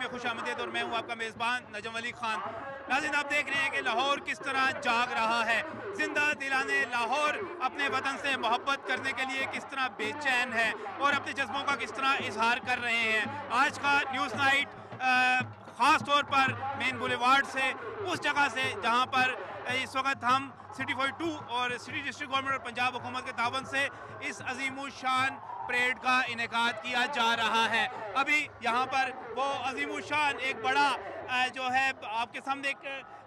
में खुशामदीद और मैं हूं आपका मेज़बान नजम अली खान। नाज़रीन, आप देख रहे हैं कि लाहौर किस तरह जाग रहा है। जिंदा दिलाने लाहौर अपने वतन से मोहब्बत करने के लिए किस तरह बेचैन है और अपने जज्बों का किस तरह इजहार कर रहे हैं। आज का न्यूज़ नाइट ख़ास तौर पर मेन बुलेवार्ड से, उस जगह से जहां पर इस वक्त हम सिटी 42 और सिटी डिस्ट्रिक्ट गवर्नमेंट और पंजाब हुकूमत के तावन से इस अजीमुशान परेड का इनेकाद किया जा रहा है। अभी यहाँ पर वो अजीमुशान एक बड़ा जो है आपके सामने एक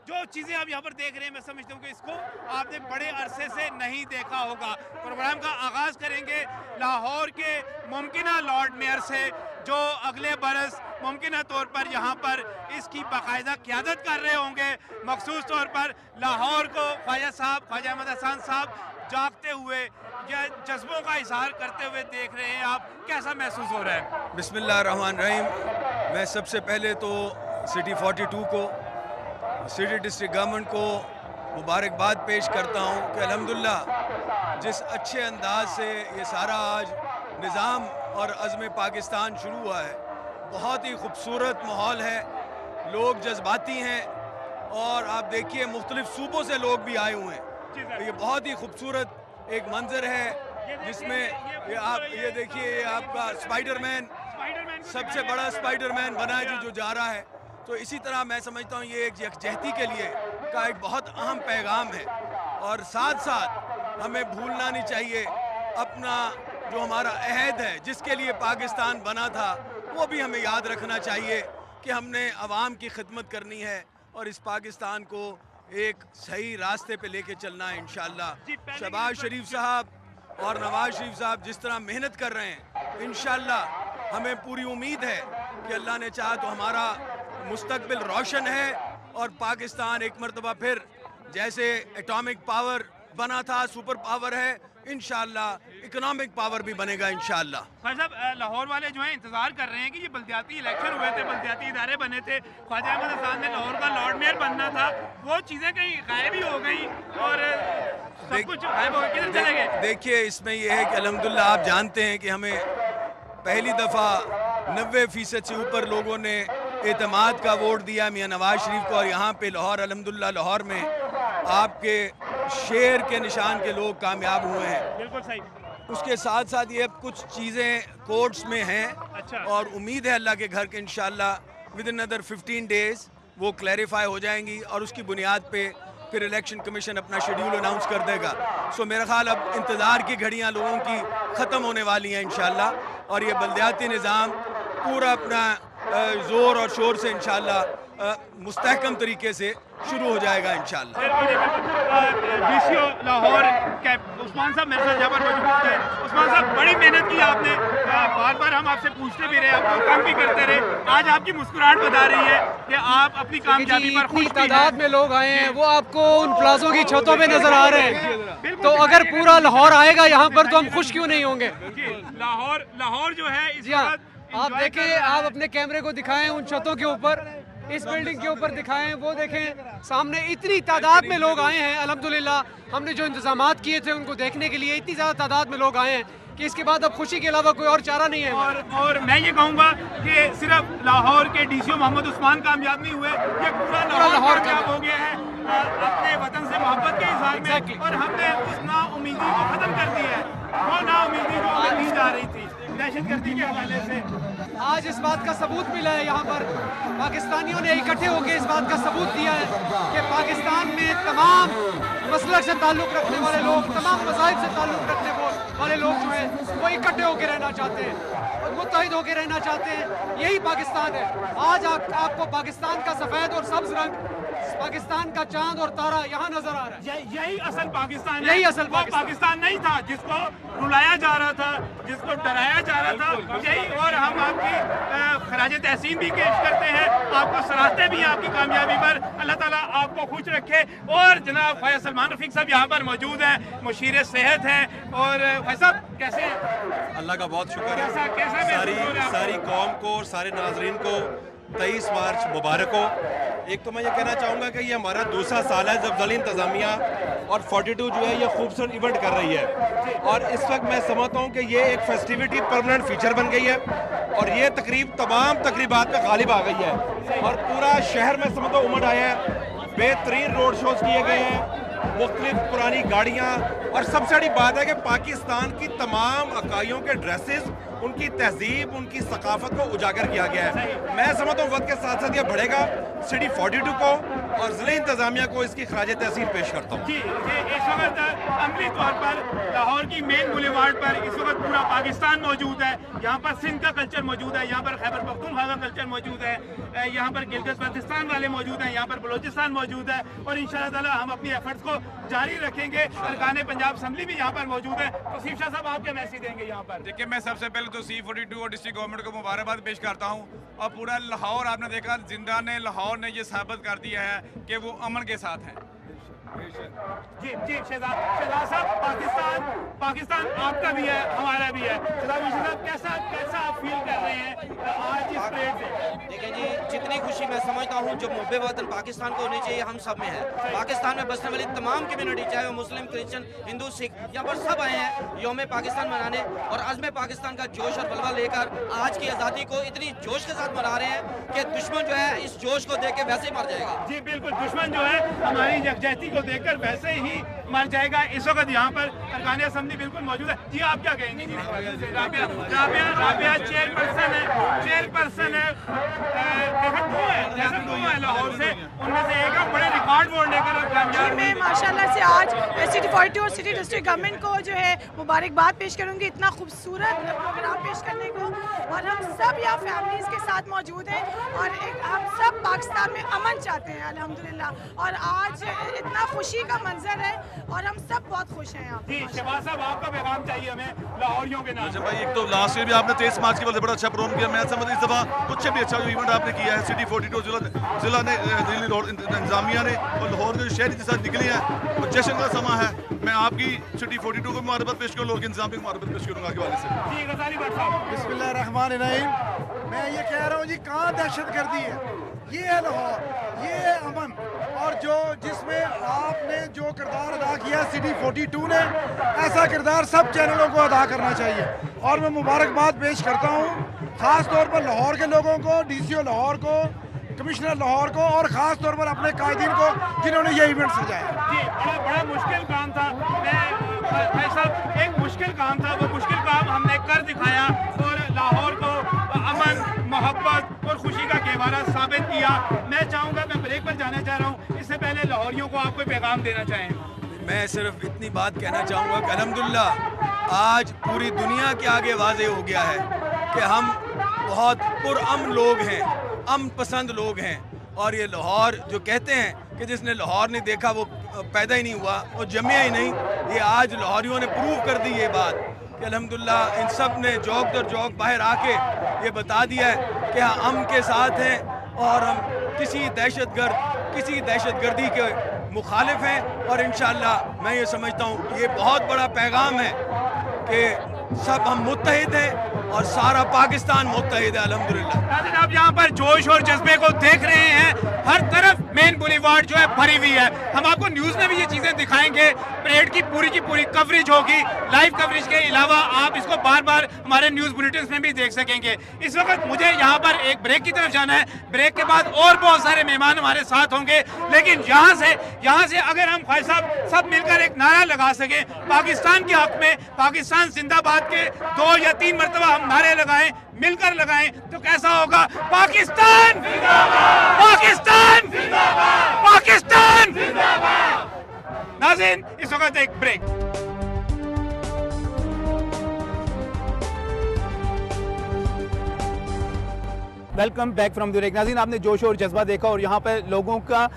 जो चीज़ें आप यहाँ पर देख रहे हैं, मैं समझता हूँ कि इसको आपने बड़े अरसे से नहीं देखा होगा। प्रोग्राम का आगाज़ करेंगे लाहौर के मुमकिना लॉर्ड मेयर से, जो अगले बरस मुमकिना तौर पर यहाँ पर इसकी बाकायदा क़यादत कर रहे होंगे। मखसूस तौर पर लाहौर को ख्वाजा साहब, ख्वाजा अहमद हसन साहब जागते हुए या जज्बों का इजहार करते हुए देख रहे हैं। आप कैसा महसूस हो रहा है? बिस्मिल्लाहिर्रहमानिर्रहीम। मैं सबसे पहले तो सिटी 42 को, सिटी डिस्ट्रिक्ट गवर्नमेंट को मुबारकबाद पेश करता हूँ कि अल्हम्दुलिल्लाह जिस अच्छे अंदाज से ये सारा आज निज़ाम और अज़्म पाकिस्तान शुरू हुआ है, बहुत ही खूबसूरत माहौल है, लोग जज्बाती हैं और आप देखिए मुख्तलिफ सूबों से लोग भी आए हुए हैं। तो ये बहुत ही खूबसूरत एक मंजर है जिसमें ये देखिए ये आपका स्पाइडरमैन, सबसे बड़ा स्पाइडरमैन बना है जो जा रहा है। तो इसी तरह मैं समझता हूँ ये एक यकजहती के लिए का एक बहुत अहम पैगाम है और साथ साथ हमें भूलना नहीं चाहिए अपना जो हमारा अहद है जिसके लिए पाकिस्तान बना था, वो भी हमें याद रखना चाहिए कि हमने अवाम की खिदमत करनी है और इस पाकिस्तान को एक सही रास्ते पे लेके चलना है इंशाअल्लाह। शहबाज शरीफ साहब और नवाज शरीफ साहब जिस तरह मेहनत कर रहे हैं, इंशाअल्लाह हमें पूरी उम्मीद है कि अल्लाह ने चाहा तो हमारा मुस्तकबिल रोशन है और पाकिस्तान एक मरतबा फिर जैसे एटॉमिक पावर बना था, सुपर पावर है, इंशाअल्लाह इकोनॉमिक पावर भी बनेगा इंशाअल्लाह। ख्वाजा साहब, लाहौर वाले जो हैं इंतजार कर रहे हैं कि ये बल्दियाती इलेक्शन हुए थे, बल्दियाती इदारे बने थे, ख्वाजा अहमद हसन ने लाहौर का लॉर्ड मेयर बनना था, वो चीज़ें कहीं गायब ही हो गई और सब कुछ गायब हो गया। किधर चले गए? देखिए इसमें यह है कि अल्हम्दुलिल्लाह आप जानते हैं कि हमें पहली दफ़ा 90% से ऊपर लोगों ने एतमाद का वोट दिया मियाँ नवाज शरीफ को और यहाँ पे लाहौर अल्हम्दुलिल्लाह लाहौर में आपके शेर के निशान के लोग कामयाब हुए हैं। बिल्कुल सही। उसके साथ साथ ये अब कुछ चीज़ें कोर्ट्स में हैं। अच्छा। और उम्मीद है अल्लाह के घर के इंशाअल्लाह विद इन अदर 15 डेज़ वो क्लैरिफाई हो जाएंगी और उसकी बुनियाद पे फिर इलेक्शन कमीशन अपना शेड्यूल अनाउंस कर देगा। सो मेरा ख्याल अब इंतज़ार की घड़ियाँ लोगों की ख़त्म होने वाली हैं इंशाअल्लाह और ये बल्दियाती निज़ाम पूरा अपना ज़ोर और शोर से इंशाअल्लाह मुस्तहकम तरीके से शुरू हो जाएगा इंशाअल्लाह। डीसीओ लाहौर उस्मान साहब मेरे साथ यहाँ पर मौजूद है। उस्मान साहब, बड़ी मेहनत की आपने, बार बार हम आपसे पूछते भी रहे, आपको काम भी करते रहे, आज आपकी मुस्कुराहट बता रही है कि आप अपनी कामयाबी पर खुश हैं। तादाद में लोग आए हैं, वो आपको उन प्लाजों की छतों पे नजर आ रहे हैं, तो अगर पूरा लाहौर आएगा यहाँ पर तो हम खुश क्यों नहीं होंगे? लाहौर जो है जी हाँ, आप देखें, आप अपने कैमरे को दिखाएं उन छतों के ऊपर, इस बिल्डिंग के ऊपर दिखाएं, वो देखें सामने इतनी तादाद में लोग आए हैं। अल्हम्दुलिल्लाह हमने जो इंतजामात किए थे उनको देखने के लिए इतनी ज़्यादा तादाद में लोग आए हैं कि इसके बाद अब खुशी के अलावा कोई और चारा नहीं है। और मैं ये कहूँगा कि सिर्फ लाहौर के डीसीओ मोहम्मद उस्मान कामयाब नहीं हुए, ये पूरा लाहौर कामयाब हो गया है अपने वतन से मोहब्बत के इज़हार में। और हमने उस नाउमीदी को ख़त्म कर दिया है, वो नाउमीदी जो हमें दी जा रही थी दहशतगर्दी के हवाले से। आज इस बात का सबूत मिला है, यहाँ पर पाकिस्तानियों ने इकट्ठे होकर इस बात का सबूत दिया है कि पाकिस्तान में तमाम मसलक से ताल्लुक़ रखने वाले लोग, तमाम मज़ाहिब से ताल्लुक़ रखने वाले लोग जो हैं वो इकट्ठे होकर रहना चाहते हैं और मुत्तहिद होकर रहना चाहते हैं। यही पाकिस्तान है। आज आपको पाकिस्तान का सफ़ेद और सब्ज़ रंग, पाकिस्तान का चांद और तारा यहाँ नजर आ रहा है। यही असल पाकिस्तान है। यही असल पाकिस्तान नहीं था जिसको रुलाया जा रहा था, जिसको डराया जा रहा था, यही। और हम आपकी खराज तहसीन भी पेश करते हैं, आपको सराहते भी हैं आपकी कामयाबी पर। अल्लाह ताला आपको खुश रखे। और जनाब ख्वाजा सलमान रफीक साहब यहाँ पर मौजूद हैं, मुशीर सेहत हैं। और ख्वाजा साहब कैसे हैं? अल्लाह का बहुत शुक्र है। सारी कौम को और सारे नाजरीन को 23 मार्च मुबारक हो। एक तो मैं ये कहना चाहूँगा कि ये हमारा दूसरा साल है जब ज़ली इंतज़ामिया और 42 जो है ये खूबसूरत इवेंट कर रही है और इस वक्त मैं समझता हूँ कि ये एक फेस्टिविटी परमानेंट फीचर बन गई है। और ये तकरीब तमाम तकरीबात पे गालिब आ गई है और पूरा शहर में समझो उमड़ आया है। बेहतरीन रोड शोज किए गए हैं, मुख्तलिफ पुरानी गाड़ियाँ, और सबसे बड़ी बात है कि पाकिस्तान की तमाम अकाइयों के ड्रेसेस, उनकी तहजीब, उनकी सकाफत को उजागर किया गया है। मैं समझता हूँ वक्त के साथ साथ यह बढ़ेगा। सिटी 42 को और ज़िले इंतजामिया को इसकी खराज तहसीन पेश करता हूँ। जी इस वक्त अमली तौर पर लाहौर की मेन बुलेवार्ड पर इस वक्त पूरा पाकिस्तान मौजूद है। यहाँ पर सिंध का कल्चर मौजूद है, यहाँ पर खैबर पख्तूनख्वा का कल्चर मौजूद है, यहाँ पर गिलगित बल्तिस्तान वाले मौजूद हैं, यहाँ पर बलोचिस्तान मौजूद है, और इंशाअल्लाह ताला हम अपनी एफर्ट्स को जारी रखेंगे। अरकान पंजाब असम्बली भी यहाँ पर मौजूद है। तो सीफ शाह साहब आप क्या मैसेज देंगे यहाँ पर? देखिए, मैं सबसे पहले तो C42 और डिस्ट्रिक्ट गवर्नमेंट को मुबारकबाद पेश करता हूँ, और पूरा लाहौर, आपने देखा जिंदा ने लाहौर ने ये साबित कर दिया है कि वो अमन के साथ है। जी शहजाद साहब, पाकिस्तान आपका भी है, हमारा भी है। शहजाद कैसा आप फील कर रहे हैं आज इस परेड से? देखिए जी, जितनी खुशी मैं समझता हूँ जो मुहब्बे वतन पाकिस्तान को होनी चाहिए हम सब में है। पाकिस्तान में बसने वाली तमाम कम्युनिटी, चाहे वो मुस्लिम, क्रिश्चियन, हिंदू, सिख, यहाँ पर सब आए हैं यौम पाकिस्तान मनाने, और अज़्म पाकिस्तान का जोश और बलवा लेकर आज की आज़ादी को इतनी जोश के साथ मना रहे हैं कि दुश्मन जो है इस जोश को देख के वैसे ही मर जाएगा। जी बिल्कुल, दुश्मन जो है हमारी यकजहती को देखकर वैसे ही मर जाएगा। इस वक्त यहाँ पर अरकान असम्बली बिल्कुल मौजूद है। जी आप क्या कहेंगे? राबिया चेयरपर्सन है, दो है लाहौर से, उनमें से एक बड़े रिकॉर्ड बोर्ड लेकर मैं माशाल्लाह से आज सिटी 42 और सिटी डिस्ट्रिक्ट गवर्नमेंट को जो है मुबारकबाद पेश करूंगी इतना खूबसूरत प्रोग्राम पेश करने को। और हम सब यहाँ फैमिलीज के साथ मौजूद हैं और हम सब पाकिस्तान में अमन चाहते हैं अल्हम्दुलिल्लाह। और आज इतना खुशी का मंजर है और हम सब बहुत खुश हैं यहाँ। जी शहबाज साहब, आपका पैगाम चाहिए हमें लाहौरियों के नाम। अच्छा भाई, एक तो लास्ट ईयर भी आपने 23 मार्च की वजह से बड़ा अच्छा प्रोग्राम किया। मैं समझ इस दफ़ा कुछ भी अच्छा जो इवेंट आपने किया है सिटी 42 जिला ने, दिल्ली इंतजामिया ने और लाहौर के शहरी के साथ निकली है और जश्न का समा है। मैं आपकी सिटी 42 को मुबारकबाद पेश करूँ, लोग इंतजाम की मुबारकबाद पेश करूँगा के वाले से। जी गजाली भट्ट साहब, बिस्मिल्लाहिर्रहमानिर्रहीम। मैं ये कह रहा हूँ जी, कहाँ दहशतगर्दी है, ये है लाहौर, ये है अमन। और जिसमें आपने जो किरदार अदा किया सिटी 42 ने, ऐसा किरदार सब चैनलों को अदा करना चाहिए। और मैं मुबारकबाद पेश करता हूँ ख़ास तौर पर लाहौर के लोगों को, DCO लाहौर को, कमिश्नर लाहौर को, और ख़ास तौर पर अपने कायदीन को जिन्होंने ये इवेंट सजाया। जी बड़ा मुश्किल काम था। मैं साहब, एक मुश्किल काम था, वो मुश्किल काम हमने कर दिखाया और लाहौर को अमन, मोहब्बत और खुशी का गहवारा साबित किया। मैं चाहूँगा, मैं ब्रेक पर जाना चाह रहा हूँ, इससे पहले लाहौरियों को आप कोई पैगाम देना चाहें? मैं सिर्फ इतनी बात कहना चाहूँगा कि अल्हम्दुलिल्लाह आज पूरी दुनिया के आगे वाज़े हो गया है कि हम बहुत पुरअमन लोग हैं, अमन पसंद लोग हैं। और ये लाहौर जो कहते हैं कि जिसने लाहौर नहीं देखा वो पैदा ही नहीं हुआ, वो जमिया ही नहीं, ये आज लाहौरियों ने प्रूव कर दी ये बात कि अल्हम्दुलिल्लाह इन सब ने जौक दर जौक बाहर आके ये बता दिया है कि हम अमन के साथ हैं और हम किसी दहशतगर्दी के मुखालिफ हैं। और इंशाअल्लाह मैं ये समझता हूँ ये बहुत बड़ा पैगाम है कि सब हम मुत्तहिद हैं और सारा पाकिस्तान मुत्तहिद है अल्हम्दुलिल्लाह। आप यहाँ पर जोश और जज्बे को देख रहे हैं, हर तरफ मेन बुलेवार्ड जो है भरी हुई है। हम आपको न्यूज़ में भी ये चीज़ें दिखाएंगे, परेड की पूरी कवरेज होगी। लाइव कवरेज के अलावा आप इसको बार बार हमारे न्यूज़ बुलेटिन में भी देख सकेंगे। इस वक्त मुझे यहाँ पर एक ब्रेक की तरफ जाना है, ब्रेक के बाद और बहुत सारे मेहमान हमारे साथ होंगे। लेकिन यहाँ से अगर हम ख्वाहिश साहब सब मिलकर एक नारा लगा सकें पाकिस्तान के हक में, पाकिस्तान जिंदाबाद के 2 या 3 मरतबा हम नारे लगाएं, मिलकर लगाएं, तो कैसा होगा? पाकिस्तान जिंदाबाद, पाकिस्तान जिंदाबाद, पाकिस्तान जिंदाबाद। नाज़रीन, इस वक्त एक break. Welcome back from the break. नाज़रीन, आपने जोश और जज्बा देखा और यहाँ पर लोगों का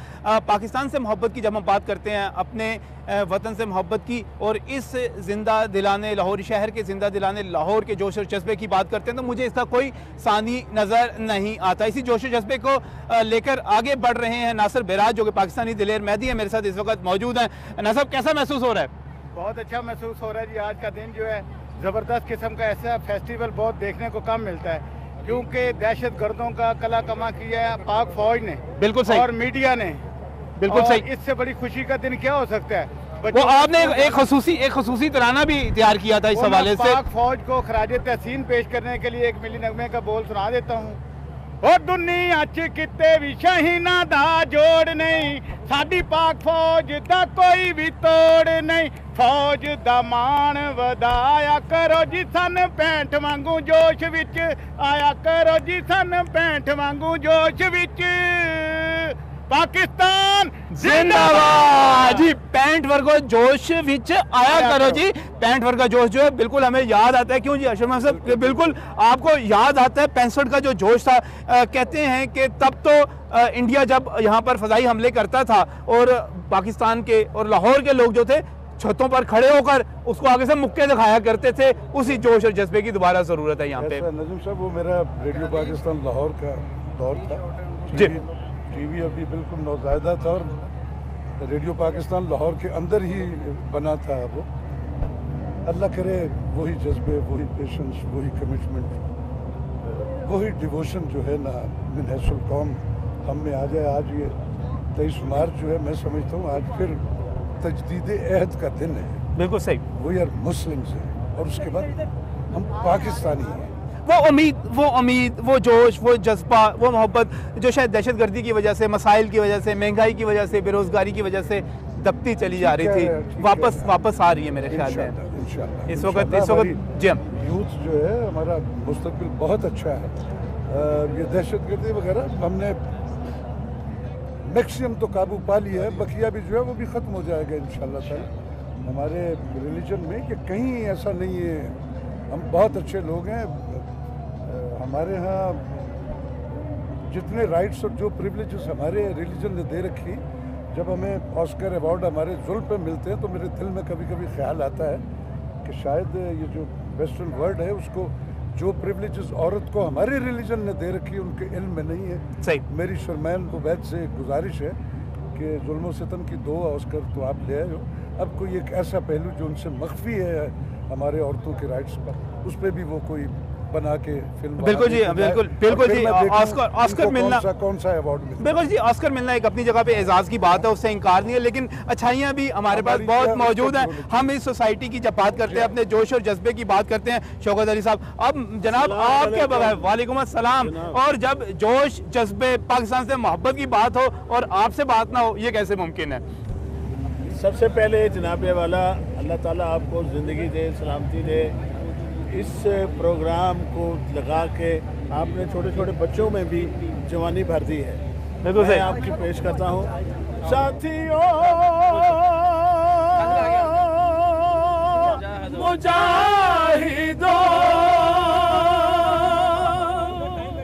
पाकिस्तान से मोहब्बत की जब हम बात करते हैं, अपने वतन से मोहब्बत की और इस जिंदा दिलाने लाहौर शहर के जिंदा दिलाने लाहौर के जोश और जज्बे की बात करते हैं, तो मुझे इसका कोई सानी नज़र नहीं आता। इसी जोश और जज्बे को लेकर आगे बढ़ रहे हैं नासिर बिराज, जो कि पाकिस्तानी दिलेर मेहदी है, मेरे साथ इस वक्त मौजूद हैं। नासिर, कैसा महसूस हो रहा है? बहुत अच्छा महसूस हो रहा है जी। आज का दिन जो है ज़बरदस्त किस्म का ऐसा फेस्टिवल बहुत देखने को कम मिलता है, क्योंकि दहशत गर्दों का कला कमा किया है पाक फौज ने, बिल्कुल सही, और मीडिया ने, बिल्कुल सही। इससे बड़ी खुशी का दिन क्या हो सकता है? वो आपने एक खसूसी तराना भी तैयार किया था इस हवाले से। पाक फौज को खराज तहसीन पेश करने के लिए एक मिली नगमे का बोल सुना देता हूँ। ओ दुनिया च किते भी शहीना दा जोड़ नहीं, साडी पाक फौज दा कोई भी तोड़ नहीं। फौज दा मान वधाया करो जी सन 65 वांगू जोश विच आया करो जी सन 65 वांगू जोश विच। पाकिस्तान जिंदाबाद जी। 65 वर्गो जोश विच आया करो जी। 65 वर्ग का जोश जो है बिल्कुल हमें याद आता है। क्यों जी अशरफ साहब, बिल्कुल आपको याद आता है 65 का जो जोश था। कहते हैं कि तब तो इंडिया जब यहाँ पर फजाई हमले करता था और पाकिस्तान के और लाहौर के लोग जो थे छतों पर खड़े होकर उसको आगे से मुक्के दिखाया करते थे। उसी जोश और जज्बे की दोबारा जरूरत है यहाँ पे। नजीम साहब, वो मेरा रेडियो पाकिस्तान लाहौर का दौर था जी। टीवी अभी बिल्कुल नौज़ायदा था और रेडियो पाकिस्तान लाहौर के अंदर ही बना था वो। अल्लाह करे वही जज्बे, वही पेशेंस, वही कमिटमेंट, वही डिवोशन जो है ना मिन हैसुल कौम हम में आ जाए। आज ये 23 मार्च जो है, मैं समझता हूँ आज फिर तजदीद अहद का दिन है। बिल्कुल सही। वी आर मुस्लिम्स हैं और उसके बाद हम पाकिस्तानी हैं। वो उम्मीद, वो जोश, वो जज्बा, वो मोहब्बत जो शायद दहशतगर्दी की वजह से, मसाइल की वजह से, महंगाई की वजह से, बेरोजगारी की वजह से दबती चली जा रही थी, वापस आ रही है मेरे ख्याल में इस वक्त जी। हम यूथ जो है हमारा मुस्तकबिल बहुत अच्छा है। ये दहशतगर्दी वगैरह हमने मैक्सिमम तो काबू पा लिया है, बकिया भी जो है वो भी ख़त्म हो जाएगा इंशाल्लाह ताला। हमारे रिलीजन में कि कहीं ऐसा नहीं है, हम बहुत अच्छे लोग हैं। हमारे यहाँ जितने राइट्स और जो प्रिविलेजेस हमारे रिलीजन ने दे रखी, जब हमें ऑस्कर अवार्ड हमारे जुल्म पे मिलते हैं तो मेरे दिल में कभी कभी ख्याल आता है कि शायद ये जो वेस्टर्न वर्ल्ड है उसको जो प्रिविलेजेस औरत को हमारे रिलीजन ने दे रखी उनके इल्म में नहीं है। सही। मेरी शर्मैन उबैद से गुजारिश है कि जुल्म और सितम की 2 ऑस्कर तो आप ले आए हो, अब कोई एक ऐसा पहलू जो उनसे मख्फी है हमारे औरतों के राइट्स पर, उस पर भी वो कोई बना के फिल्म। बिल्कुल जी, बिल्कुल जी। ऑस्कर मिलना, कौन सा अवार्ड मिलना, बिल्कुल जी, ऑस्कर मिलना एक अपनी जगह पे एजाज की बात है, उससे इनकार नहीं है। लेकिन अच्छाइयाँ भी हमारे पास बहुत मौजूद हैं। हम इस सोसाइटी की जब बात करते हैं, अपने जोश और जज्बे की बात करते हैं, शौकत अली साहब, अब जनाब आपके बगैर, वालेकुम अस्सलाम, और जब जोश जज्बे पाकिस्तान से मोहब्बत की बात हो और आपसे बात ना हो, ये कैसे मुमकिन है? सबसे पहले जनाब वाला अल्लाह ताला आपको ज़िंदगी दे, सलामती दे। इस प्रोग्राम को लगा के आपने छोटे छोटे बच्चों में भी जवानी भर दी है। मैं आपकी पेश करता हूँ साथियों, मुजाहिदों,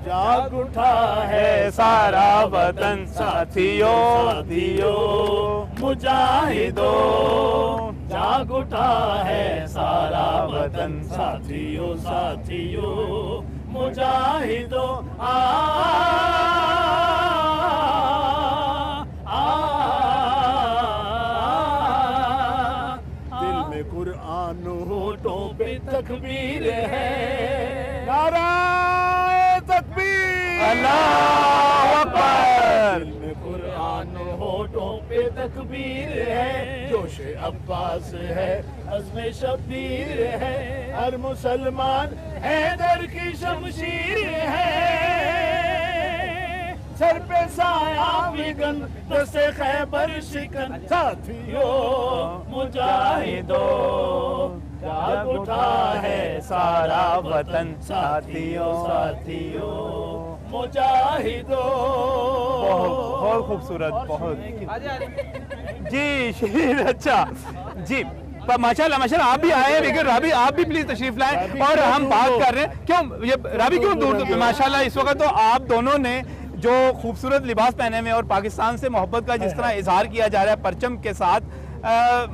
जाग उठा है सारा वतन, साथियों दियो मुजाहिदों, जाग उठा है सारा वतन, साथियों साथियों मुजाहिदों। दिल में कुरान होठों पे तकबीर है, नाराए तकबीर, अल्लाहु अकबर। दिल में कुरान होठों पे तकबीर है, जोश अब्बास है, अज़्म शब्बीर है, हर मुसलमान हैदर की शमशीर है। सर पे साया विगन, दस्ते खैबर शिकन, साथियों मुजाहिदों, जाग उठा है सारा वतन, साथियों साथियों मुजाहिदों। बहुत खूबसूरत, बहुत जी शीर। अच्छा जी, माशाल्लाह आप भी आए, लेकिन राबी आप भी प्लीज तशरीफ लाएं। और हम बात कर रहे हैं, क्यों ये राबी क्यों दूर, माशाल्लाह इस वक्त तो आप दोनों ने जो खूबसूरत लिबास पहने हुए और पाकिस्तान से मोहब्बत का जिस तरह इजहार किया जा रहा है परचम के साथ,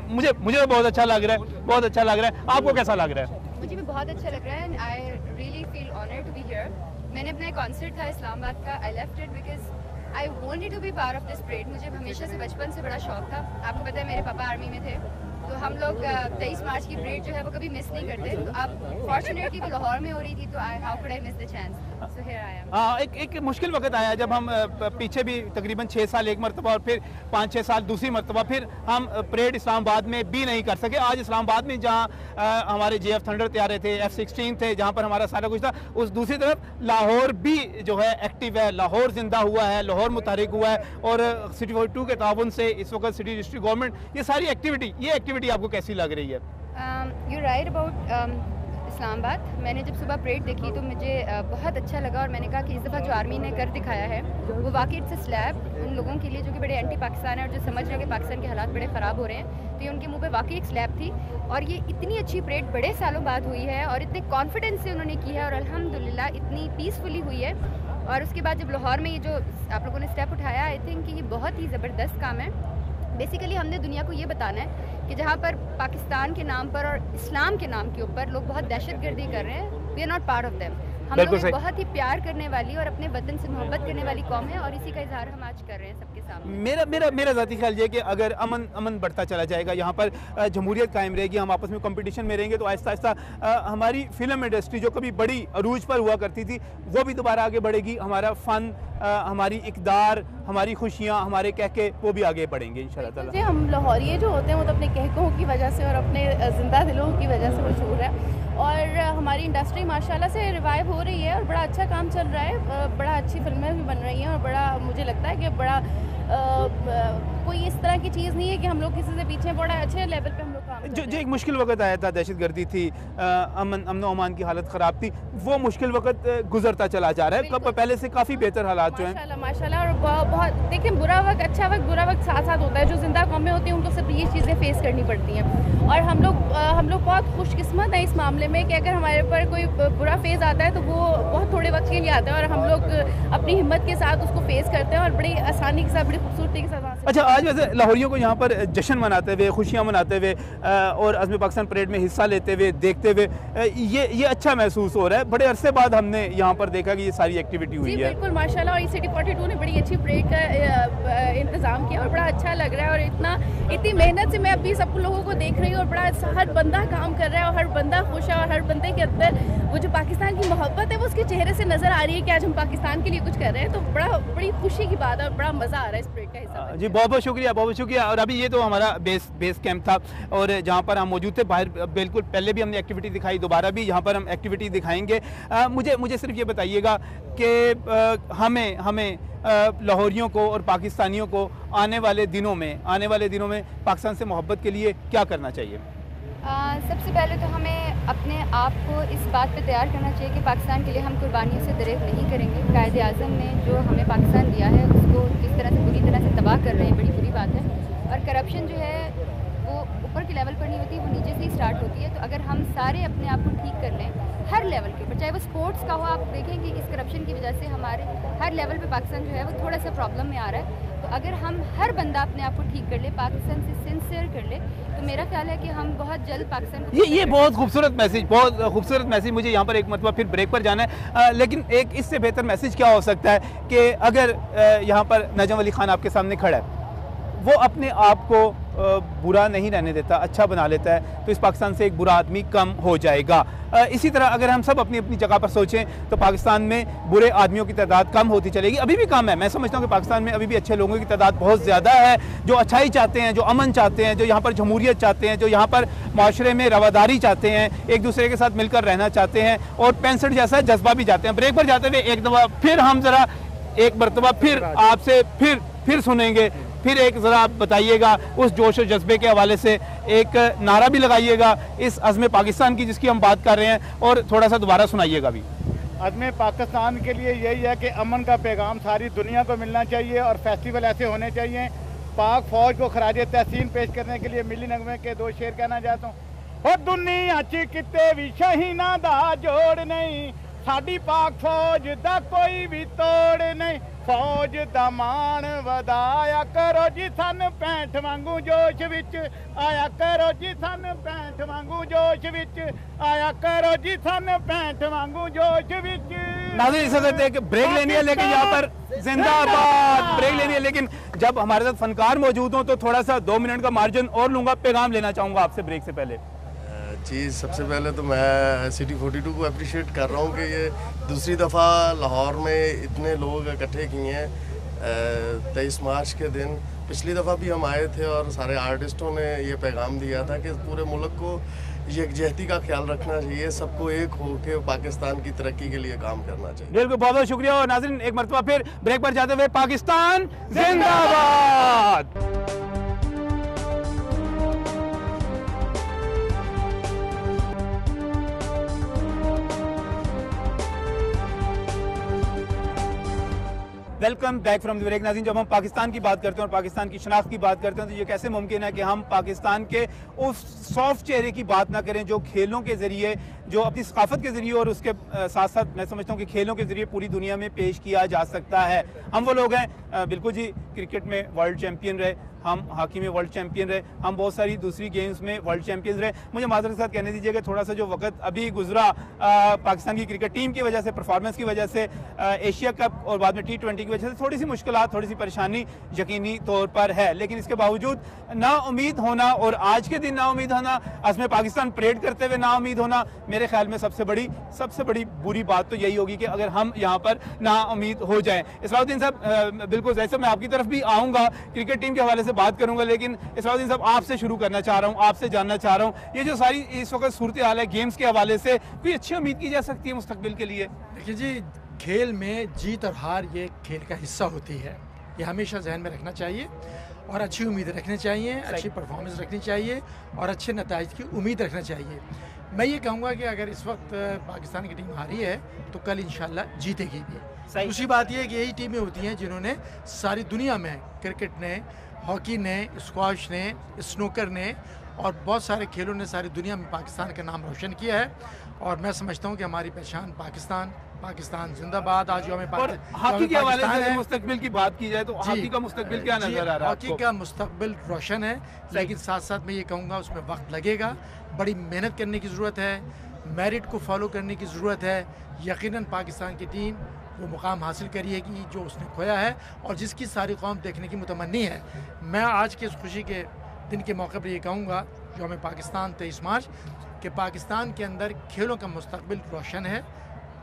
मुझे बहुत अच्छा लग रहा है, बहुत अच्छा लग रहा है। आपको कैसा लग रहा है? मुझे भी बहुत अच्छा लग रहा है। I really feel honoured to be here. मैंने अपना कॉन्सर्ट था इस्लामाबाद का, I left it because I wanted to be part of this parade. मुझे हमेशा से बचपन से बड़ा शौक था। आपको पता है मेरे पापा आर्मी में थे, तो हम लोग 23 मार्च की परेड जो है वो कभी मिस नहीं करते। तो अब फॉर्चुनेटली वो लाहौर में हो रही थी, तो how could I miss the chance. So here I am. हाँ, एक मुश्किल वक्त आया जब हम पीछे भी तकरीबन 6 साल एक मरतबा और फिर 5-6 साल दूसरी मरतबा फिर हम परेड इस्लामाबाद में भी नहीं कर सके। आज इस्लामाबाद में जहाँ हमारे JF थंडर तैयारे थे, F-16 थे, जहाँ पर हमारा सारा कुछ था, उस दूसरी तरफ लाहौर भी जो है एक्टिव है, लाहौर जिंदा हुआ है, लाहौर मुतहरिक हुआ है और सिटी 42 के ताउन से इस वक्त सिटी डिस्ट्रिक्ट गवर्नमेंट ये सारी एक्टिविटी आपको कैसी लग रही है? You're right about Islamabad. मैंने जब सुबह परेड देखी तो मुझे बहुत अच्छा लगा और मैंने कहा कि इस दफ़ा जो आर्मी ने कर दिखाया है वो वाकई इट्स स्लैब उन लोगों के लिए जो कि बड़े एंटी पाकिस्तान है और जो समझ रहे हैं कि पाकिस्तान के हालात बड़े ख़राब हो रहे हैं, तो ये उनके मुंह पे वाकई एक स्लैब थी। और ये इतनी अच्छी परेड बड़े सालों बाद हुई है और इतने कॉन्फिडेंस से उन्होंने की है और अल्हम्दुलिल्लाह इतनी पीसफुली हुई है। और उसके बाद जब लाहौर में ये जो आप लोगों ने स्टेप उठाया, आई थिंक कि ये बहुत ही ज़बरदस्त काम है। बेसिकली हमने दुनिया को ये बताना है कि जहाँ पर पाकिस्तान के नाम पर और इस्लाम के नाम के ऊपर लोग बहुत दहशतगर्दी कर रहे हैं, we are not part of them. हम लोग एक बहुत ही प्यार करने वाली और अपने वतन से मोहब्बत करने वाली कौम है और इसी का इजहार हम आज कर रहे हैं सबके सामने। मेरा ज़ाती ख्याल ये कि अगर अमन बढ़ता चला जाएगा, यहाँ पर जमहूरियत कायम रहेगी, हम आपस में कंपटीशन में रहेंगे, तो आहिस्ता आहिस्ता हमारी फिल्म इंडस्ट्री जो कभी बड़ी अरूज पर हुआ करती थी वो भी दोबारा आगे बढ़ेगी। हमारा फ़न, हमारी इक़दार, हमारी खुशियाँ, हमारे कहके वो भी आगे बढ़ेंगे इंशाअल्लाह ताला। हम लाहौरिये जो होते हैं वो तो अपने कहकों की वजह से और अपने ज़िंदा दिलों की वजह से मशहूर है और हमारी इंडस्ट्री माशाल्लाह से रिवाइव हो रही है और बड़ा अच्छा काम चल रहा है, बड़ा अच्छी फिल्में भी बन रही हैं और बड़ा मुझे लगता है कि बड़ा कोई इस तरह की चीज़ नहीं है कि हम लोग किसी से पीछे, बड़ा अच्छे लेवल पे हम लोग काम जो एक मुश्किल वक्त आया था, दहशतगर्दी थी, अमन व अमान की हालत ख़राब थी, वो मुश्किल वक्त गुजरता चला जा रहा है, पहले से काफ़ी बेहतर हालात जो हैं माशाल्लाह। और बहुत देखिए, बुरा वक्त अच्छा वक्त बुरा वक्त साथ साथ होता है। जो जिंदा कौमें होती हैं उनको सब ये चीज़ें फेस करनी पड़ती हैं और हम लोग बहुत खुशकिस्मत हैं इस मामले में कि अगर हमारे ऊपर कोई बुरा फेज़ आता है तो वो बहुत थोड़े वक्त के लिए आता है और हम लोग अपनी हिम्मत के साथ उसको फेस करते हैं और बड़ी आसानी के साथ, बड़ी खूबसूरती के साथ। अच्छा, आज वैसे लाहौरियों को यहाँ पर जश्न मनाते हुए, खुशियाँ मनाते हुए और अज़्म पाकिस्तान परेड में हिस्सा लेते हुए, देखते हुए ये अच्छा महसूस हो रहा है। बड़े अरसे बाद हमने यहाँ पर देखा कि ये सारी एक्टिविटी हुई है। बिल्कुल माशाल्लाह, और सिटी 42 ने बड़ी अच्छी परेड का इंतज़ाम किया और बड़ा अच्छा लग रहा है और इतनी मेहनत से मैं अभी सब लोगों को देख रही हूँ और बड़ा हर बंदा काम कर रहा है और हर बंदा खुश है और हर बंदे के अंदर वो जो पाकिस्तान की मोहब्बत है वो उसके चेहरे से नज़र आ रही है कि आज हम पाकिस्तान के लिए कुछ कर रहे हैं। तो बड़ी खुशी की बात है और बड़ा मज़ा आ रहा है इस परेड का हिस्सा। जी, बहुत बहुत शुक्रिया। और अभी ये तो हमारा बेस कैंप था और जहाँ पर हम मौजूद थे, बाहर बिल्कुल पहले भी हमने एक्टिविटी दिखाई, दोबारा भी यहाँ पर हम एक्टिविटी दिखाएंगे। मुझे सिर्फ ये बताइएगा कि हमें लाहौरियों को और पाकिस्तानियों को आने वाले दिनों में पाकिस्तान से मोहब्बत के लिए क्या करना चाहिए? सबसे पहले तो हमें अपने आप को इस बात पे तैयार करना चाहिए कि पाकिस्तान के लिए हम कुर्बानियों से दरेक नहीं करेंगे। कायदे आज़म ने जो हमें पाकिस्तान दिया है उसको जिस तरह से बुरी तरह से तबाह कर रहे हैं, बड़ी बुरी बात है। और करप्शन जो है वो ऊपर के लेवल पर नहीं होती, वो नीचे से ही स्टार्ट होती है। तो अगर हम सारे अपने आप को ठीक कर लें हर लेवल के ऊपर, चाहे वो स्पोर्ट्स का हो, आप देखें कि इस करप्शन की वजह से हमारे हर लेवल पे पाकिस्तान जो है वो थोड़ा सा प्रॉब्लम में आ रहा है। तो अगर हम हर बंदा अपने आप को ठीक कर ले, पाकिस्तान से सिंसियर कर ले, तो मेरा ख्याल है कि हम बहुत जल्द पाकिस्तान को ये बहुत खूबसूरत मैसेज मुझे यहाँ पर एक मतलब फिर ब्रेक पर जाना है, लेकिन एक इससे बेहतर मैसेज क्या हो सकता है कि अगर यहाँ पर नजम अली खान आपके सामने खड़ा है, वो अपने आप को बुरा नहीं रहने देता, अच्छा बना लेता है, तो इस पाकिस्तान से एक बुरा आदमी कम हो जाएगा। इसी तरह अगर हम सब अपनी अपनी जगह पर सोचें तो पाकिस्तान में बुरे आदमियों की तादाद कम होती चलेगी। अभी भी कम है, मैं समझता हूँ कि पाकिस्तान में अभी भी अच्छे लोगों की तादाद बहुत ज़्यादा है, जो अच्छाई चाहते हैं, जो अमन चाहते हैं, जो यहाँ पर जमहूरियत चाहते हैं, जो यहाँ पर माशरे में रवादारी चाहते हैं, एक दूसरे के साथ मिलकर रहना चाहते हैं और 65 जैसा जज्बा भी चाहते हैं। ब्रेक पर जाते हुए एक दफ़ा फिर हम ज़रा एक मरतबा फिर आपसे फिर सुनेंगे, फिर एक ज़रा आप बताइएगा उस जोश और जज्बे के हवाले से एक नारा भी लगाइएगा इस अज़्म पाकिस्तान की जिसकी हम बात कर रहे हैं और थोड़ा सा दोबारा सुनाइएगा भी। अज़्म पाकिस्तान के लिए यही है कि अमन का पैगाम सारी दुनिया को मिलना चाहिए और फेस्टिवल ऐसे होने चाहिए। पाक फौज को खराज तहसीन पेश करने के लिए मिली नगमे के 2 शेर कहना चाहता हूँ। और दुनिया च किते भी शहीना दा जोड़ नहीं, साडी पाक फौज दा कोई भी तोड़ नहीं, फौज दा मान वधाया करो जी सन 65 वांगू जोश विच आया करो जी सन 65 वांगू जोश विच आया करो जी सन 65 वांगू जोश विच। नाज़रीन, इस वक्त एक ब्रेक लेनी है, लेकिन यहाँ पर जिंदाबाद ब्रेक लेनी है, लेकिन जब हमारे साथ फनकार मौजूद हों तो थोड़ा सा 2 मिनट का मार्जिन और लूँगा। पैगाम लेना चाहूँगा आपसे ब्रेक से पहले। जी, सबसे पहले तो मैं सिटी 42 को अप्रिशिएट कर रहा हूँ कि ये दूसरी दफ़ा लाहौर में इतने लोग इकट्ठे किए हैं 23 मार्च के दिन। पिछली दफ़ा भी हम आए थे और सारे आर्टिस्टों ने ये पैगाम दिया था कि पूरे मुल्क को यकजहती का ख्याल रखना चाहिए, सबको एक होकर पाकिस्तान की तरक्की के लिए काम करना चाहिए। बिल्कुल, बहुत बहुत शुक्रिया। और नाज़रीन, एक मरतबा फिर ब्रेक पर जाते हुए पाकिस्तान जिंदाबाद। Welcome back from the break. नाज़रीन, जब हम पाकिस्तान की बात करते हैं और पाकिस्तान की शनाख्त की बात करते हैं तो ये कैसे मुमकिन है कि हम पाकिस्तान के उस सॉफ्ट चेहरे की बात ना करें जो खेलों के ज़रिए, जो अपनी सकाफत के ज़रिए और उसके साथ साथ मैं समझता हूँ कि खेलों के ज़रिए पूरी दुनिया में पेश किया जा सकता है। हम वो लोग हैं, बिल्कुल जी, क्रिकेट में वर्ल्ड चैम्पियन रहे, हम हॉकी में वर्ल्ड चैंपियन रहे, हम बहुत सारी दूसरी गेम्स में वर्ल्ड चैंपियन रहे। मुझे माज़रत के साथ कहने दीजिए कि थोड़ा सा जो वक्त अभी गुजरा पाकिस्तान की क्रिकेट टीम की वजह से, परफॉर्मेंस की वजह से, एशिया कप और बाद में T20 की वजह से थोड़ी सी मुश्किलात, थोड़ी सी परेशानी यकीनी तौर पर है। लेकिन इसके बावजूद नाउमीद होना और आज के दिन नाउमीद होना, असमें पाकिस्तान परेड करते हुए नाउमीद होना, मेरे ख्याल में सबसे बड़ी बुरी बात तो यही होगी कि अगर हम यहाँ पर नाउमीद हो जाएं। इस्लाउद्दीन साहब, बिल्कुल जैसे मैं आपकी तरफ भी आऊँगा, क्रिकेट टीम के हवाले से बात करूंगा, लेकिन इस्लाउद्दीन साहब आपसे शुरू करना चाह रहा हूं, आपसे जानना चाह रहा हूं, ये जो सारी इस वक्त सूरत हाल है गेम्स के हवाले से, कोई अच्छी उम्मीद की जा सकती है मुस्तकबिल के लिए? देखिए जी, खेल में जीत और हार ये खेल का हिस्सा होती है, ये हमेशा जहन में रखना चाहिए और अच्छी उम्मीद रखनी चाहिए, अच्छी परफॉर्मेंस रखनी चाहिए और अच्छे नताइज की उम्मीद रखना चाहिए। मैं ये कहूँगा कि अगर इस वक्त पाकिस्तान की टीम हारी है तो कल इंशाल्लाह जीतेगी भी। दूसरी बात यह है कि यही टीमें होती हैं जिन्होंने सारी दुनिया में, क्रिकेट ने, हॉकी ने, स्क्वाश ने, स्नूकर ने और बहुत सारे खेलों ने सारी दुनिया में पाकिस्तान का नाम रोशन किया है। और मैं समझता हूँ कि हमारी पहचान पाकिस्तान जिंदाबाद। आज जो हमें हॉकी के हवाले से मुस्तकबिल की बात की जाए तो हॉकी का मुस्तकबिल क्या नजर आ रहा है? हॉकी का मुस्तकबिल रोशन है, लेकिन साथ साथ मैं ये कहूँगा उसमें वक्त लगेगा, बड़ी मेहनत करने की ज़रूरत है, मेरिट को फॉलो करने की ज़रूरत है। यकीनन पाकिस्तान की टीम वो मुकाम हासिल करिएगी जो उसने खोया है और जिसकी सारी कौम देखने की मुतमन्नी है। मैं आज के इस खुशी के दिन के मौके पर ये कहूँगा, जो हमें पाकिस्तान 23 मार्च, कि पाकिस्तान के अंदर खेलों का मुस्तकबिल रोशन है।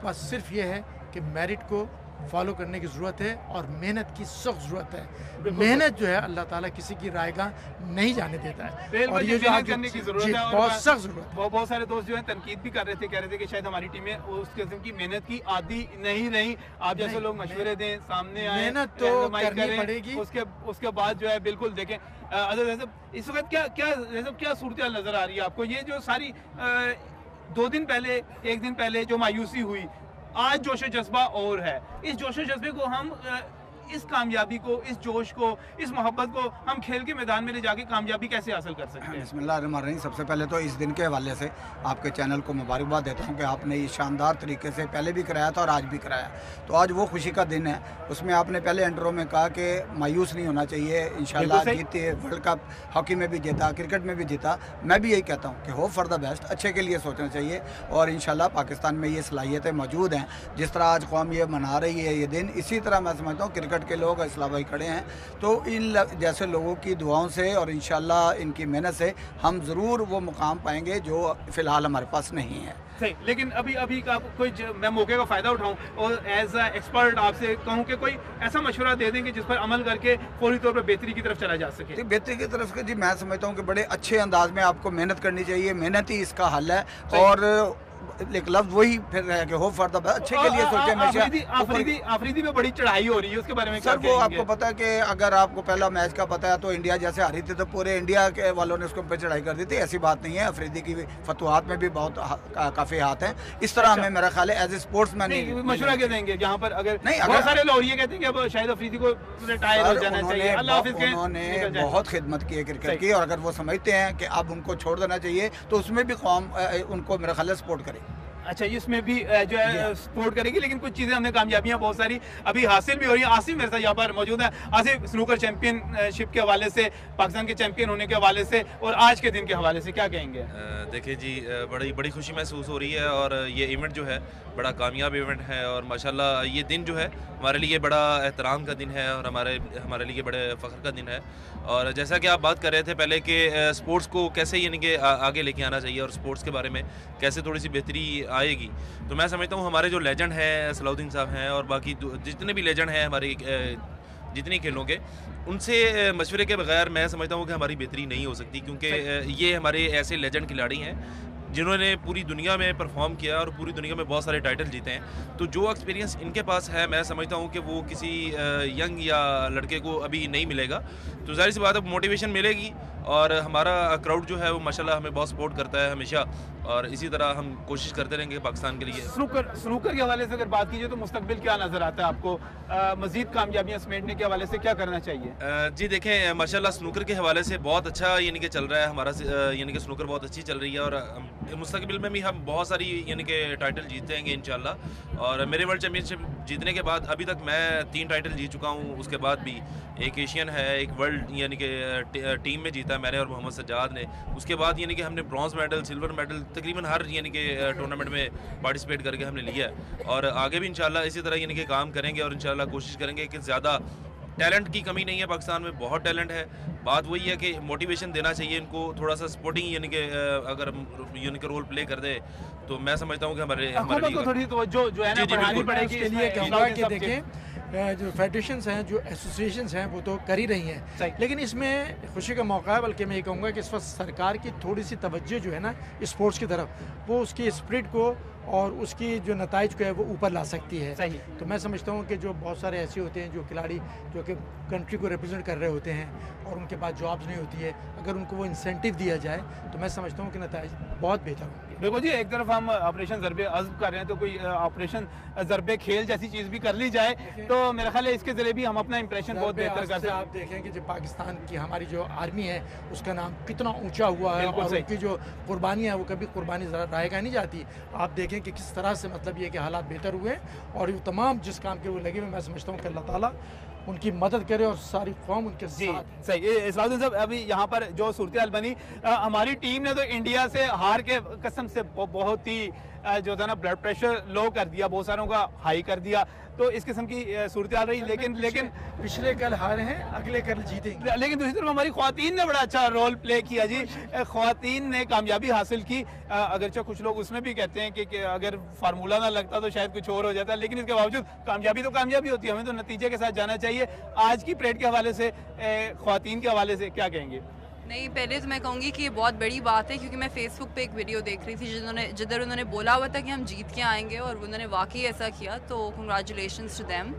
बस सिर्फ ये है कि मेरिट को फॉलो करने की ज़रूरत है और मेहनत की सख्त ज़रूरत है। मेहनत जो है अल्लाह ताला किसी की रायगाह नहीं जाने देता है और ये जो करने की ज़रूरत है, बहुत सख्त ज़रूरत है। बहुत सारे दोस्त जो है तनकीद भी कर रहे थे, कह रहे थे कि शायद हमारी टीमें उस किस्म की मेहनत की आदी नहीं रही। आप जैसे लोग मशवरे दें, सामने आए, मेहनत तो करनी पड़ेगी। उसके बाद जो है बिल्कुल देखें इस वक्त क्या सूरत नजर आ रही है आपको? ये जो सारी 2 दिन पहले, 1 दिन पहले जो मायूसी हुई, आज जोश जज्बा और है। इस जोश जज्बे को हम, इस कामयाबी को, इस जोश को, इस मोहब्बत को हम खेल के मैदान में ले जाके कामयाबी कैसे हासिल कर सकते हैं? बिस्मिल्लाहिर्रहमानिर्रहीम। सबसे पहले तो इस दिन के हवाले से आपके चैनल को मुबारकबाद देता हूं कि आपने ये शानदार तरीके से पहले भी कराया था और आज भी कराया। तो आज वो खुशी का दिन है। उसमें आपने पहले इंट्रो में कहा कि मायूस नहीं होना चाहिए, इंशाल्लाह जीते। वर्ल्ड कप हॉकी में भी जीता, क्रिकेट में भी जीता। मैं भी यही कहता हूँ कि होप फॉर द बेस्ट, अच्छे के लिए सोचना चाहिए और इंशाल्लाह पाकिस्तान में ये सलाहियतें मौजूद हैं। जिस तरह आज कौम ये मना रही है ये दिन, इसी तरह मैं समझता हूँ क्रिकेट के लोग इस्लाम भाई खड़े हैं, तो इन जैसे लोगों की दुआओं से और इंशाल्लाह इनकी मेहनत से हम ज़रूर वो मुकाम पाएंगे जो फ़िलहाल हमारे पास नहीं है। सही, लेकिन अभी का कोई, मैं मौके का फ़ायदा उठाऊं और एज अ एक्सपर्ट आपसे कहूं कि कोई ऐसा मशवरा दे दें कि जिस पर अमल करके फौरी तौर पर बेहतरी की तरफ चला जा सके। बेहतरी की तरफ जी मैं समझता हूं कि बड़े अच्छे अंदाज में आपको मेहनत करनी चाहिए, मेहनत ही इसका हल है। और एक लफ्ज वही फिर है कि होप फॉर द बेस्ट, अच्छे के लिए सोचें। आफरीदी में बड़ी चढ़ाई हो रही है, उसके बारे में सर वो आपको पता है कि अगर आपको पहला मैच का पता है तो इंडिया जैसे हारी थी तो पूरे इंडिया के वालों ने उसको पे चढ़ाई कर दी थी। ऐसी बात नहीं है, अफरीदी की फतवाहत में भी बहुत काफ़ी हाथ हैं। इस तरह हमें मेरा ख्याल है एज ए स्पोर्ट्स मैन मशवरा क्या देंगे यहाँ पर? अगर बहुत सारे लोग ये कहते हैं कि अब शायद अफरीदी को रिटायर हो जाना चाहिए। उन्होंने बहुत खिदमत की है क्रिकेट की और अगर वो समझते हैं कि अब उनको छोड़ देना चाहिए तो उसमें भी कौम उनको मेरा ख्याल है सपोर्ट करे। अच्छा, इसमें भी जो है सपोर्ट करेगी, लेकिन कुछ चीज़ें हमने कामयाबियां बहुत सारी अभी हासिल भी हो रही हैं। आसिफ मेरे साथ यहाँ पर मौजूद है। आसिफ, स्नूकर चैंपियनशिप के हवाले से, पाकिस्तान के चैंपियन होने के हवाले से और आज के दिन के हवाले से क्या कहेंगे? देखिए जी, बड़ी खुशी महसूस हो रही है और ये इवेंट जो है बड़ा कामयाब इवेंट है और माशाल्लाह ये दिन जो है हमारे लिए बड़ा एहतराम का दिन है और हमारे लिए बड़े फ़ख्र का दिन है। और जैसा कि आप बात कर रहे थे पहले कि स्पोर्ट्स को कैसे यानी कि आगे लेके आना चाहिए और स्पोर्ट्स के बारे में कैसे थोड़ी सी बेहतरी आएगी, तो मैं समझता हूँ हमारे जो लेजेंड हैं सलाउद्दीन साहब हैं और बाकी जितने भी लेजेंड हैं हमारे जितने खेलों के, उनसे मशवरे के बगैर मैं समझता हूँ कि हमारी बेहतरी नहीं हो सकती, क्योंकि ये हमारे ऐसे लेजेंड खिलाड़ी हैं जिन्होंने पूरी दुनिया में परफॉर्म किया और पूरी दुनिया में बहुत सारे टाइटल जीते हैं। तो जो एक्सपीरियंस इनके पास है मैं समझता हूँ कि वो किसी यंग या लड़के को अभी नहीं मिलेगा। तो जाहिर सी बात है मोटिवेशन मिलेगी और हमारा क्राउड जो है वो माशाल्लाह हमें बहुत सपोर्ट करता है हमेशा, और इसी तरह हम कोशिश करते रहेंगे पाकिस्तान के लिए। स्नूकर के हवाले से अगर बात कीजिए तो मुस्तकबिल क्या नज़र आता है आपको? मज़ीद कामयाबियाँ समेटने के हवाले से क्या करना चाहिए? जी देखें, माशाल्लाह स्नूकर के हवाले से बहुत अच्छा यानी कि चल रहा है हमारा, यानी कि स्नूकर बहुत अच्छी चल रही है और मुस्तकबिल में भी हम बहुत सारी यानी कि टाइटल जीतेंगे इंशाल्लाह। और मेरे वर्ल्ड चैम्पियनशिप जीतने के बाद अभी तक मैं 3 टाइटल जीत चुका हूँ, उसके बाद भी एक एशियन है, एक वर्ल्ड यानी कि टीम में जीता मैंने और मोहम्मद सज्जाद ने, उसके बाद यानी कि हमने ब्रॉन्ज मेडल, सिल्वर मेडल तकरीबन हर यानी कि टूर्नामेंट में पार्टिसिपेट करके हमने लिया है। और आगे भी इंशाल्लाह इसी तरह यानी कि काम करेंगे और इंशाल्लाह कोशिश करेंगे कि ज़्यादा टैलेंट की कमी नहीं है पाकिस्तान में, बहुत टैलेंट है। बात वही है कि मोटिवेशन देना चाहिए इनको, थोड़ा सा सपोर्टिंग यानी कि अगर यानी कि रोल प्ले कर दे तो मैं समझता हूँ कि हमारे लिए थोड़ी तवज्जो जो है ना बढ़ानी पड़ेगी। इसके लिए कहूँगा कि देखें जो फेडरेशंस हैं, जो एसोसिएशंस हैं वो तो कर ही रही हैं, लेकिन इसमें खुशी का मौका है। बल्कि मैं ये कहूँगा कि इस वक्त सरकार की थोड़ी सी तवज्जो जो है ना स्पोर्ट्स की तरफ, वो उसकी स्पिरिट को और उसकी जो नताइज को है वो ऊपर ला सकती है। सही। तो मैं समझता हूँ कि जो बहुत सारे ऐसे होते हैं जो खिलाड़ी जो कि कंट्री को रिप्रेजेंट कर रहे होते हैं और उनके पास जॉब्स नहीं होती है, अगर उनको वो इंसेंटिव दिया जाए तो मैं समझता हूँ कि नताइज बहुत बेहतर होंगे। देखो जी, एक तरफ हम ऑपरेशन ज़रबे अज़्ब कर रहे हैं तो कोई ऑपरेशन ज़रबे खेल जैसी चीज़ भी कर ली जाए तो मेरा ख्याल है इसके ज़रिए भी हम अपना इंप्रेशन बहुत बेहतर कर सकते हैं। आप देखें कि जो पाकिस्तान की हमारी जो आर्मी है उसका नाम कितना ऊंचा हुआ है और उनकी जो कुर्बानियाँ है वो कभी कुर्बानी रायगा नहीं जाती। आप देखें कि किस तरह से मतलब ये कि हालात बेहतर हुए और ये तमाम जिस काम के वो लगे हुए, मैं समझता हूँ कि अल्लाह ताला उनकी मदद करे और सारी कौम उनके साथ। सही। इस्लाउद्दीन साहब, अभी यहाँ पर जो सूरत हाल बनी, हमारी टीम ने तो इंडिया से हार के कसम से बहुत ही जो था ना ब्लड प्रेशर लो कर दिया, बहुत सारों का हाई कर दिया, तो इस किस्म की सूरत हाल रही। लेकिन पिछले कल हारे हैं, अगले कल जीतेंगे। लेकिन दूसरी तरफ हमारी ख्वातीन ने बड़ा अच्छा रोल प्ले किया जी, ख्वातीन ने कामयाबी हासिल की। अगरचे कुछ लोग उसमें भी कहते हैं कि अगर फार्मूला ना लगता तो शायद कुछ और हो जाता, लेकिन इसके बावजूद कामयाबी तो कामयाबी होती है, हमें तो नतीजे के साथ जाना चाहिए। आज की परेड के हवाले से, ख्वातीन के हवाले से क्या कहेंगे? नहीं, पहले तो मैं कहूँगी कि ये बहुत बड़ी बात है, क्योंकि मैं फेसबुक पे एक वीडियो देख रही थी जिधर उन्होंने बोला हुआ था कि हम जीत के आएंगे और उन्होंने वाकई ऐसा किया, तो कंग्रेचुलेशंस टू देम।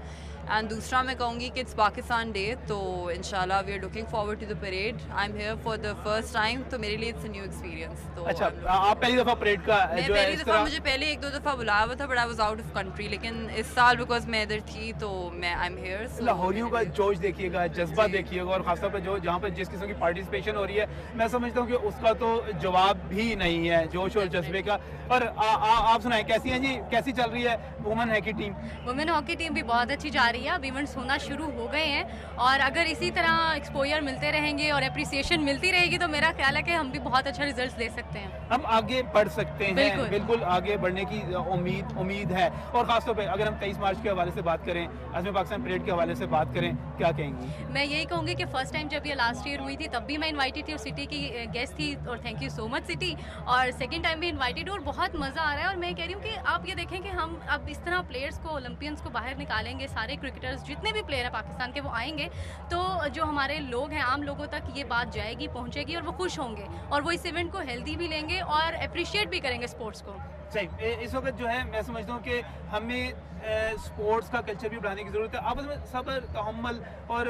एंड दूसरा मैं कहूँगी कि इट्स पाकिस्तान डे, तो इंशाल्लाह we are looking forward to the parade. I am here for the first time, तो मेरे लिए इट्स अ न्यू एक्सपीरियंस। तो अच्छा, आप पहली दफ़ा परेड का जो है इस तरह, मुझे पहले 1-2 दफ़ा बुलाया हुआ था but I was out of country, लेकिन इस साल बिकॉज मैं इधर थी तो मैं आई एम हियर। लाहौरियों का जोश देखिएगा, जज्बा देखिएगा, और खासतौर पर जो जहाँ पर जिस किस्म की पार्टिसिपेशन हो रही है, मैं समझता हूँ कि उसका तो जवाब भी नहीं है, जोश और जज्बे का। और आप सुनाएं, कैसी हैं जी, कैसी चल रही है women hockey team? Women hockey team भी बहुत अच्छी जा रही है, अब इवेंट्स होना शुरू हो गए हैं और अगर इसी तरह एक्सपोजर मिलते रहेंगे और एप्रिसिएशन मिलती रहेगी तो मेरा ख्याल है कि हम भी बहुत अच्छा रिजल्ट दे सकते हैं, हम आगे बढ़ सकते हैं। बिल्कुल आगे बढ़ने की उम्मीद है। और खासतौर पे अगर हम 23 मार्च के हवाले से बात करें, आज़म पाकिस्तान परेड के हवाले से बात करें, क्या कहेंगी? मैं यही कहूँगी कि फर्स्ट टाइम जब ये लास्ट ईयर हुई थी तब भी मैं इन्वाइटेड थी और सिटी की गेस्ट थी, और thank you so much city, और सेकेंड टाइम भी इन्वाइटेड और बहुत मज़ा आ रहा है। और मैं कह रही हूँ कि आप ये देखें कि हम अब इस तरह प्लेयर्स को, ओलंपियंस को बाहर निकालेंगे, सारे क्रिकेटर्स जितने भी प्लेयर हैं पाकिस्तान के वो आएंगे, तो जो हमारे लोग हैं, आम लोगों तक ये बात जाएगी, पहुंचेगी और वो खुश होंगे और वो इस इवेंट को हेल्दी भी लेंगे और अप्रिशिएट भी करेंगे स्पोर्ट्स को। सही। इस वक्त जो है मैं समझता हूँ कि हमें स्पोर्ट्स का कल्चर भी बढ़ाने की ज़रूरत है। आपस में सब्र, तहम्मुल और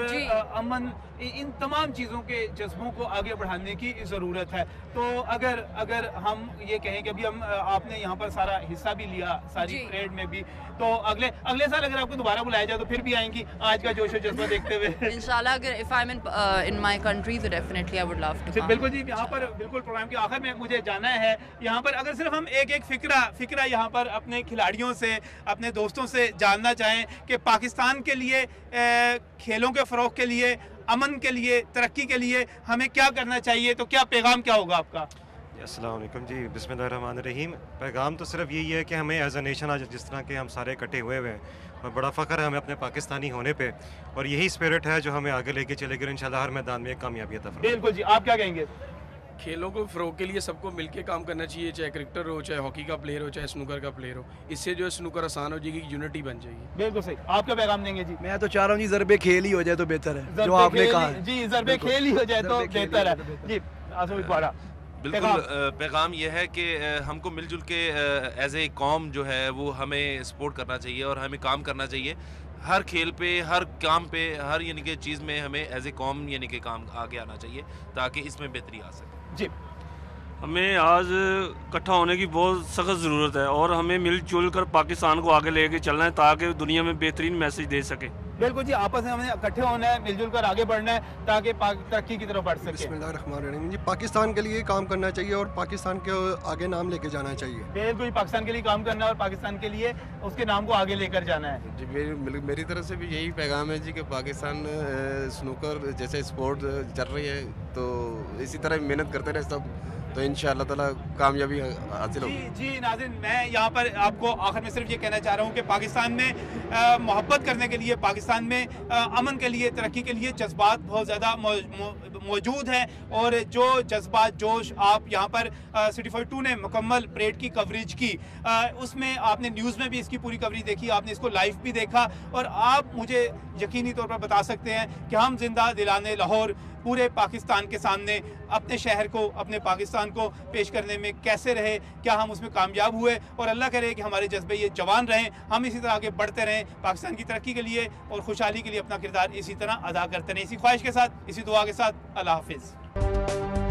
अमन, इन तमाम चीज़ों के जज्बों को आगे बढ़ाने की ज़रूरत है। तो अगर हम ये कहें कि अभी हम आपने यहाँ पर सारा हिस्सा भी लिया, सारी परेड में भी, तो अगले साल अगर आपको दोबारा बुलाया जाए तो फिर भी आएंगी आज का जोश और जज्बा देखते हुए? इंशाल्लाह अगर if I am in my country तो definitely I would love to. बिल्कुल जी, यहाँ पर बिल्कुल प्रोग्राम के आखिर में मुझे जाना है, यहाँ पर अगर सिर्फ हम एक फिक्रा यहाँ पर अपने खिलाड़ियों से, अपने दोस्तों से जानना चाहें कि पाकिस्तान के लिए खेलों के फ़रोग के लिए, अमन के लिए, तरक्की के लिए हमें क्या करना चाहिए, तो क्या पैगाम क्या होगा आपका? अस्सलाम वालेकुम जी, बिस्मिल्लाहिर्रहमानिर्रहीम। पैगाम तो सिर्फ यही है कि हमें एज अ नेशन आज जिस तरह के हम सारे इकट्ठे हुए हैं और बड़ा फ़ख्र है हमें अपने पाकिस्तानी होने पे, और यही स्पिरिट है जो हमें आगे लेके चलेगी इंशाल्लाह हर मैदान में कामयाबी अता फरमाएगी। बिल्कुल जी, आप क्या कहेंगे? खेलों को फ़रोग के लिए सबको मिलकर काम करना चाहिए, चाहे क्रिकेटर हो, चाहे हॉकी का प्लेयर हो, चाहे स्नूकर का प्लेयर हो। इससे जो है स्नूकर आसान हो जाएगी, यूनिटी बन जाएगी। बिल्कुल सही। आप क्या पैगाम देंगे जी? मैं तो चाह रहा हूँ जी ज़रबे खेल ही हो जाए तो बेहतर है, जो आपने कहा जी, ज़रबे खेल ही हो जाए तो बेहतर है जी। बिल्कुल, पैगाम यह है कि हमको मिलजुल के एज ए कौम जो है वो हमें सपोर्ट करना चाहिए और हमें काम करना चाहिए हर खेल पे, हर काम पे, हर यानी कि चीज़ में हमें एज ए कौम यानी कि काम आगे आना चाहिए ताकि इसमें बेहतरी आ सके जी। हमें आज इकट्ठा होने की बहुत सख्त ज़रूरत है और हमें मिलजुल कर पाकिस्तान को आगे लेके चलना है ताकि दुनिया में बेहतरीन मैसेज दे सके। बिल्कुल जी, आपस में हमें इकट्ठे होना है, मिलजुल कर आगे बढ़ना है ताकि तरक्की की तरफ बढ़ सके। बिस्मिल्लाहिर्रहमानिर्रहीम जी, पाकिस्तान के लिए काम करना चाहिए और पाकिस्तान के आगे नाम लेके जाना चाहिए। बिल्कुल, पाकिस्तान के लिए काम करना है और पाकिस्तान के लिए उसके नाम को आगे लेकर जाना है जी। मेरी तरफ से भी यही पैगाम है जी कि पाकिस्तान स्नूकर जैसे स्पोर्ट चल रही है तो इसी तरह मेहनत करते रहे सब, तो इंशाअल्लाह ताला कामयाबी हासिल होगी। जी नाज़रीन, मैं यहाँ पर आपको आखिर में सिर्फ ये कहना चाह रहा हूँ कि पाकिस्तान में मोहब्बत करने के लिए, पाकिस्तान में अमन के लिए, तरक्की के लिए जज्बात बहुत ज़्यादा मौजूद हैं और जो जज्बात, जोश आप यहाँ पर सिटी 42 ने मुकम्मल परेड की कवरेज की, उसमें आपने न्यूज़ में भी इसकी पूरी कवरेज देखी, आपने इसको लाइव भी देखा और आप मुझे यकीनी तौर पर बता सकते हैं कि हम जिंदा दिलाने लाहौर पूरे पाकिस्तान के सामने अपने शहर को, अपने पाकिस्तान को पेश करने में कैसे रहे, क्या हम उसमें कामयाब हुए, और अल्लाह करे कि हमारे जज्बे ये जवान रहें, हम इसी तरह आगे बढ़ते रहें, पाकिस्तान की तरक्की के लिए और खुशहाली के लिए अपना किरदार इसी तरह अदा करते रहें। इसी ख्वाहिश के साथ, इसी दुआ के साथ, अल्लाह हाफिज़।